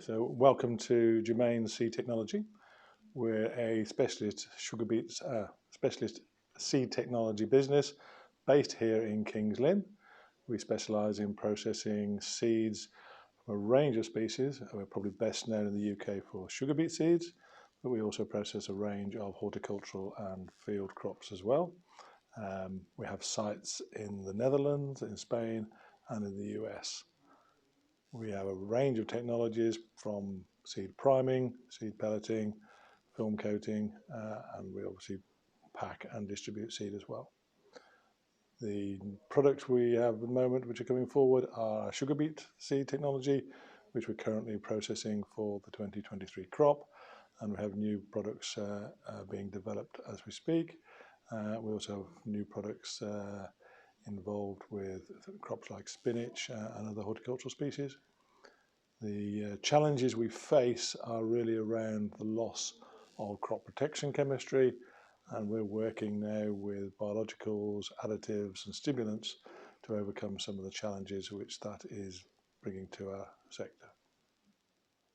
So welcome to Germains Seed Technology. We're a specialist specialist seed technology business based here in Kings Lynn. We specialise in processing seeds from a range of species. We're probably best known in the UK for sugar beet seeds, but we also process a range of horticultural and field crops as well. We have sites in the Netherlands, in Spain, and in the US. We have a range of technologies from seed priming, seed pelleting, film coating, and we obviously pack and distribute seed as well. The products we have at the moment which are coming forward are sugar beet seed technology, which we're currently processing for the 2023 crop, and we have new products being developed as we speak. We also have new products involved with crops like spinach and other horticultural species. The challenges we face are really around the loss of crop protection chemistry, and we're working now with biologicals, additives and stimulants to overcome some of the challenges which that is bringing to our sector.